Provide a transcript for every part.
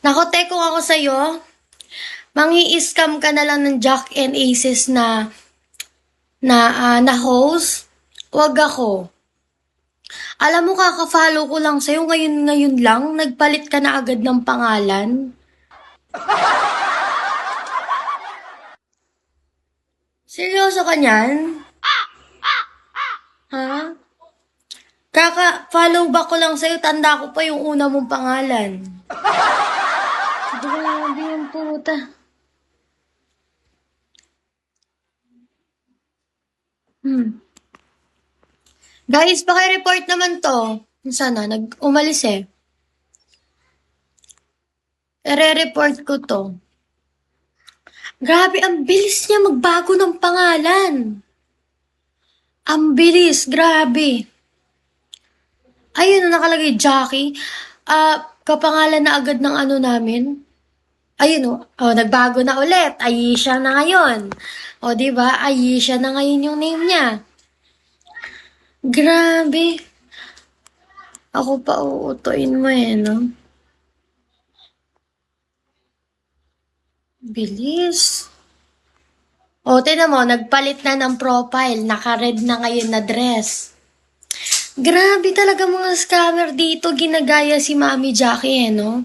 Nakote kung ako sa'yo, mangi-scam ka na lang ng Jack and Aces na host. Wag ako. Alam mo, kaka-follow ko lang sa'yo, ngayon lang, nagpalit ka na agad ng pangalan. Seryoso ka niyan? Ha? Kaka-follow back ko lang sa'yo, tanda ko pa yung una mong pangalan. Grabe yung puta. Guys, paki-report naman to. Sana, umalis eh. Ire-report ko to. Grabe, ang bilis niya magbago ng pangalan. Ang bilis, grabe. Ayun, nakalagay Jackie. Kapangalan na agad ng ano namin. Ayun, nagbago na ulit. Ayesha na ngayon. Di ba? Ayesha na ngayon yung name niya. Grabe. Ako pa uutuin mo no? Bilis. Tignan mo, nagpalit na ng profile. Naka-red na ngayon na dress. Grabe talaga mga scammer dito. Ginagaya si Mami Jackie no?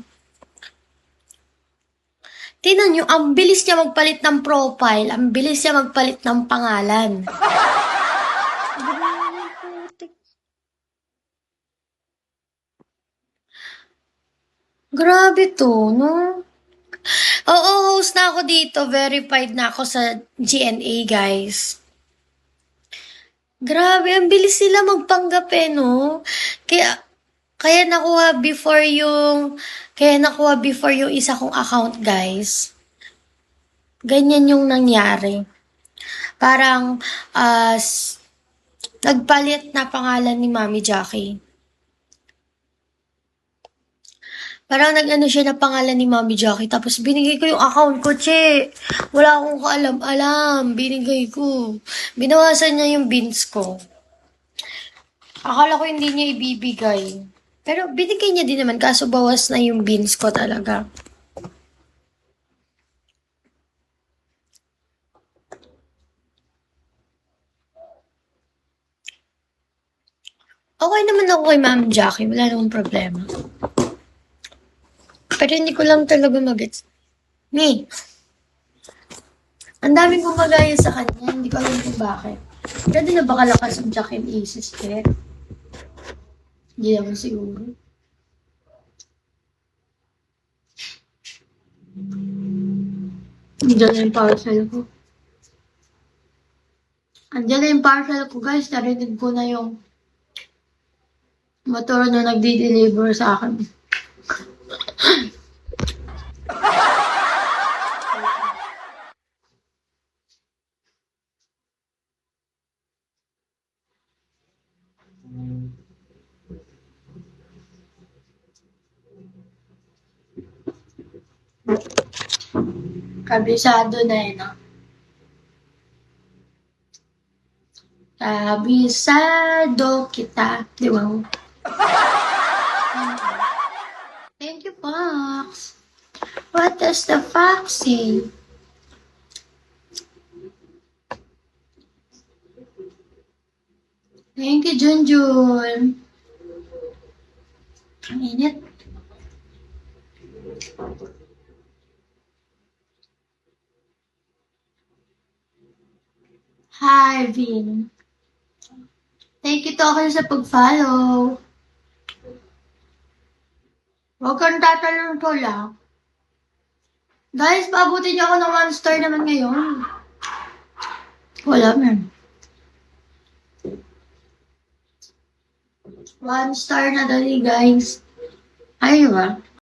Tingnan nyo, ang bilis niya magpalit ng profile. Ang bilis niya magpalit ng pangalan. Grabe to, no? Oo, host na ako dito. Verified na ako sa GNA, guys. Grabe, ang bilis sila magpanggap no? Kaya nakuha before yung isa kong account, guys. Ganyan yung nangyari. Parang, nagpalit na pangalan ni Mami Jackie. Parang nag-ano siya na pangalan ni Mami Jackie, tapos binigay ko yung account ko, che. Wala akong kaalam-alam. Binigay ko. Binawasan niya yung bins ko. Akala ko hindi niya ibibigay. Pero binigay niya din naman, kaso bawas na yung bins ko talaga. Okay naman ako kay Mami Jackie. Wala namang problema. Pero hindi ko lang talaga mag-gets. Ang daming gumagaya sa kanya. Hindi ko alam kung bakit. Pero di na ba kalakas ang Jack and Aces, kaya? Hindi naman siguro. Andiyan na yung parcel ko. Andiyan na yung parcel ko, guys. Narinig ko na yung motor na nagdi-deliver sa akin. Kabisado na no? Kabisado kita. Di ba? Thank you, Fox. What does the fox say? Thank you, Junjun. Ang init. Hi, Vin. Thank you, Token, sa pag-follow. Huwag kang tatalong to lang. Guys, paabutin niyo ako ng 1 star naman ngayon. Wala man. 1 star na dali, guys. Ay, ba?